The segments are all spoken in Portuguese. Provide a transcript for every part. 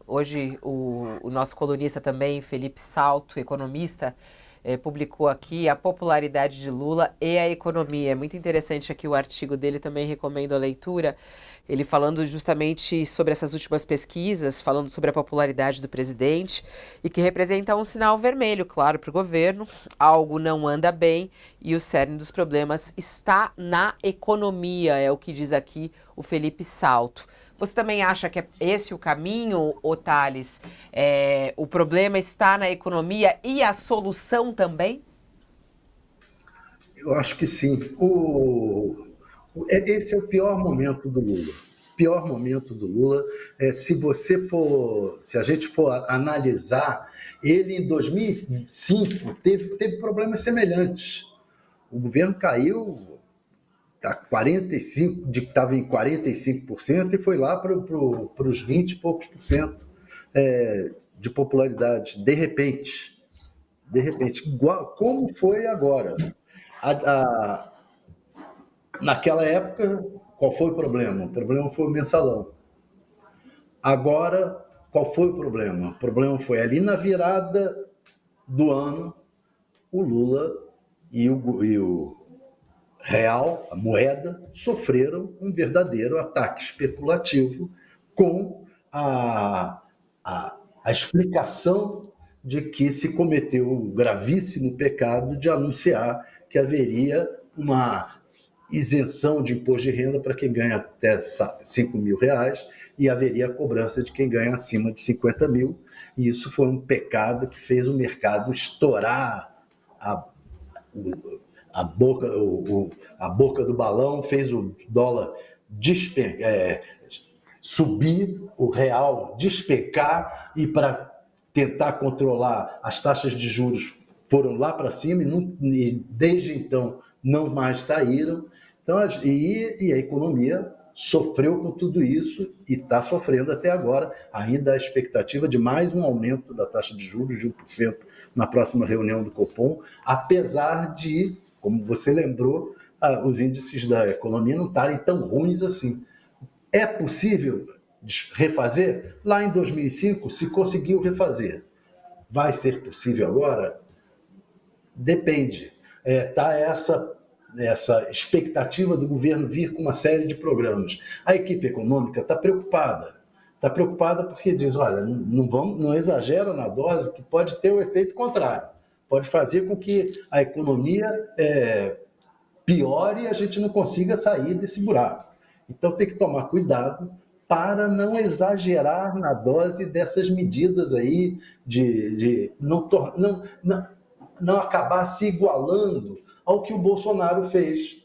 Hoje o nosso colunista também, Felipe Salto, economista, publicou aqui a popularidade de Lula e a economia. É muito interessante aqui o artigo dele, também recomendo a leitura. Ele falando justamente sobre essas últimas pesquisas, falando sobre a popularidade do presidente e que representa um sinal vermelho, claro, para o governo. Algo não anda bem e o cerne dos problemas está na economia, é o que diz aqui o Felipe Salto. Você também acha que é esse o caminho, ô Thales? O problema está na economia e a solução também? Eu acho que sim. Esse é o pior momento do Lula. Pior momento do Lula é se a gente for analisar, ele em 2005 teve problemas semelhantes. O governo caiu a 45, de que estava em 45% e foi lá para os 20 e poucos por cento de popularidade, de repente, igual, como foi agora. A, a, Naquela época, qual foi o problema? O problema foi o mensalão. Agora, qual foi o problema? O problema foi ali na virada do ano, o Lula e o real, a moeda, sofreram um verdadeiro ataque especulativo com a explicação de que se cometeu o gravíssimo pecado de anunciar que haveria uma isenção de imposto de renda para quem ganha até 5 mil reais e haveria a cobrança de quem ganha acima de 50 mil. E isso foi um pecado que fez o mercado estourar a, a boca do balão, fez o dólar subir, o real despencar, e para tentar controlar as taxas de juros foram lá para cima e desde então não mais saíram. Então, e a economia sofreu com tudo isso e está sofrendo até agora. Ainda a expectativa de mais um aumento da taxa de juros de 1% na próxima reunião do Copom, apesar de, como você lembrou, os índices da economia não estarem tão ruins assim. É possível refazer? Lá em 2005 se conseguiu refazer. Vai ser possível agora? Depende. Tá essa expectativa do governo vir com uma série de programas. A equipe econômica está preocupada. Está preocupada porque diz, olha, não exagera na dose, que pode ter o efeito contrário. Pode fazer com que a economia piore e a gente não consiga sair desse buraco. Então tem que tomar cuidado para não exagerar na dose dessas medidas aí, de não acabar se igualando ao que o Bolsonaro fez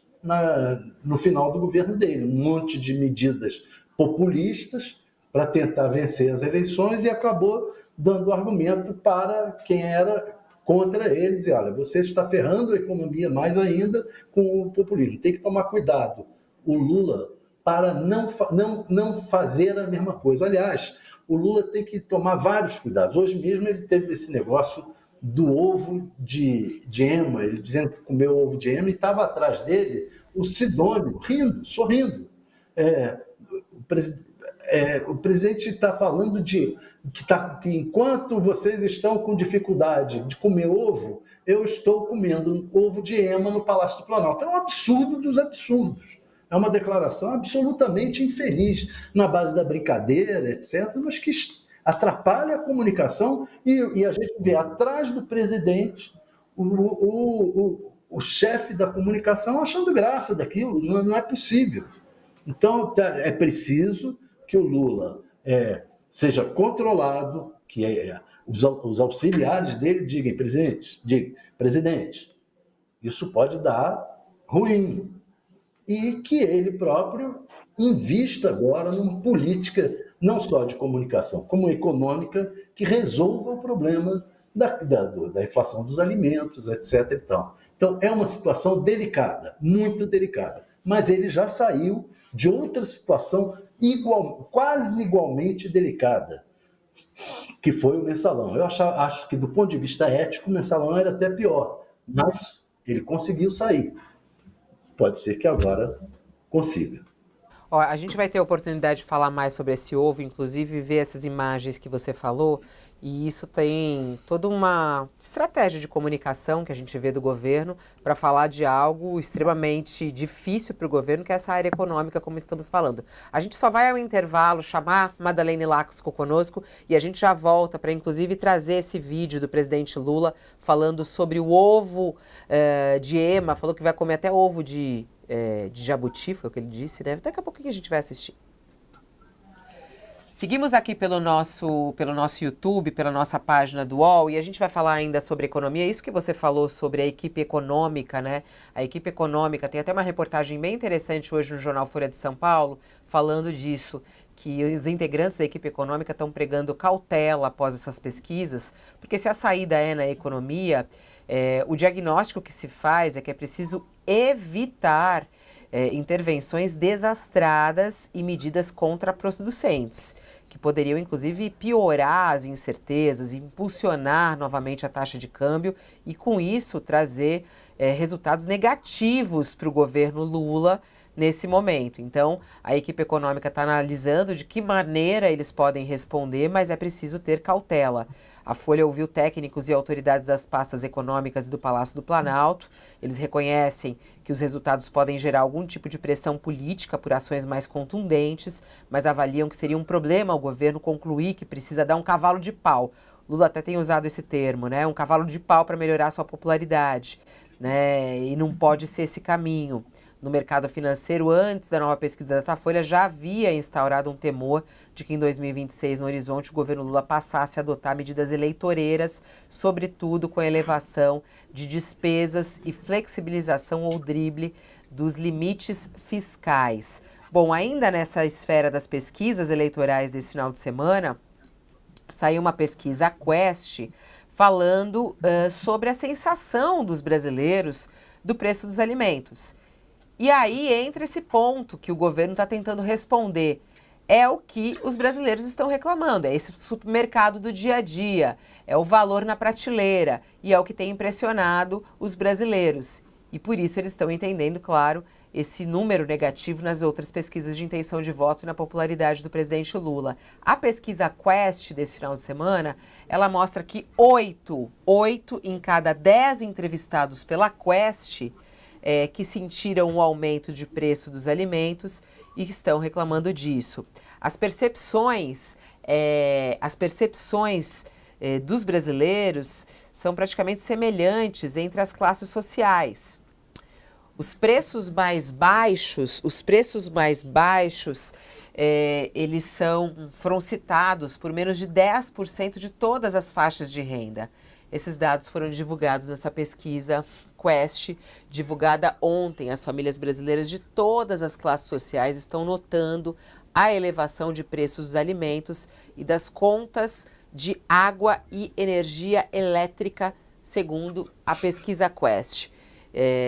no final do governo dele. Um monte de medidas populistas para tentar vencer as eleições e acabou dando argumento para quem era contra ele, dizer, olha, você está ferrando a economia mais ainda com o populismo. Tem que tomar cuidado, o Lula, para não fazer a mesma coisa. Aliás, o Lula tem que tomar vários cuidados. Hoje mesmo ele teve esse negócio do ovo de ema, ele dizendo que comeu ovo de ema, e estava atrás dele o Sidônio, rindo, sorrindo. O presidente está falando que enquanto vocês estão com dificuldade de comer ovo, eu estou comendo ovo de ema no Palácio do Planalto. É um absurdo dos absurdos. É uma declaração absolutamente infeliz, na base da brincadeira, etc., mas que atrapalha a comunicação e a gente vê atrás do presidente o chefe da comunicação achando graça daquilo. Não é possível. Então, é preciso que o Lula seja controlado, que os auxiliares dele digam, presidente, isso pode dar ruim. E que ele próprio invista agora numa política não só de comunicação, como econômica, que resolva o problema da inflação dos alimentos, etc. e tal. Então, é uma situação delicada, muito delicada. Mas ele já saiu de outra situação quase igualmente delicada, que foi o mensalão. Eu acho que, do ponto de vista ético, o mensalão era até pior, mas ele conseguiu sair. Pode ser que agora consiga. Ó, a gente vai ter a oportunidade de falar mais sobre esse ovo, inclusive ver essas imagens que você falou, e isso tem toda uma estratégia de comunicação que a gente vê do governo para falar de algo extremamente difícil para o governo, que é essa área econômica, como estamos falando. A gente só vai ao intervalo chamar Madeleine Laxco conosco e a gente já volta para, inclusive, trazer esse vídeo do presidente Lula falando sobre o ovo de ema, falou que vai comer até ovo de jabuti, foi o que ele disse, né? Daqui a pouquinho a gente vai assistir. Seguimos aqui pelo nosso YouTube, pela nossa página do UOL, e a gente vai falar ainda sobre economia. Isso que você falou sobre a equipe econômica, né? A equipe econômica, tem até uma reportagem bem interessante hoje no jornal Folha de São Paulo, falando disso, que os integrantes da equipe econômica estão pregando cautela após essas pesquisas, porque se a saída é na economia, o diagnóstico que se faz é que é preciso evitar intervenções desastradas e medidas contraproducentes, que poderiam, inclusive, piorar as incertezas, impulsionar novamente a taxa de câmbio e, com isso, trazer resultados negativos para o governo Lula nesse momento. Então, a equipe econômica está analisando de que maneira eles podem responder, mas é preciso ter cautela. A Folha ouviu técnicos e autoridades das pastas econômicas e do Palácio do Planalto. Eles reconhecem que os resultados podem gerar algum tipo de pressão política por ações mais contundentes, mas avaliam que seria um problema ao governo concluir que precisa dar um cavalo de pau. Lula até tem usado esse termo, né? Um cavalo de pau para melhorar sua popularidade, né? E não pode ser esse caminho. No mercado financeiro, antes da nova pesquisa da Datafolha, já havia instaurado um temor de que em 2026, no horizonte, o governo Lula passasse a adotar medidas eleitoreiras, sobretudo com a elevação de despesas e flexibilização ou drible dos limites fiscais. Bom, ainda nessa esfera das pesquisas eleitorais desse final de semana, saiu uma pesquisa Quest falando sobre a sensação dos brasileiros do preço dos alimentos. E aí entra esse ponto que o governo está tentando responder. É o que os brasileiros estão reclamando, é esse supermercado do dia a dia, é o valor na prateleira e é o que tem impressionado os brasileiros. E por isso eles estão entendendo, claro, esse número negativo nas outras pesquisas de intenção de voto e na popularidade do presidente Lula. A pesquisa Quest desse final de semana, ela mostra que 8 em cada 10 entrevistados pela Quest que sentiram o aumento de preço dos alimentos e estão reclamando disso. As percepções dos brasileiros são praticamente semelhantes entre as classes sociais. Os preços mais baixos, eles foram citados por menos de 10% de todas as faixas de renda. Esses dados foram divulgados nessa pesquisa Quest, divulgada ontem. As famílias brasileiras de todas as classes sociais estão notando a elevação de preços dos alimentos e das contas de água e energia elétrica, segundo a pesquisa Quest.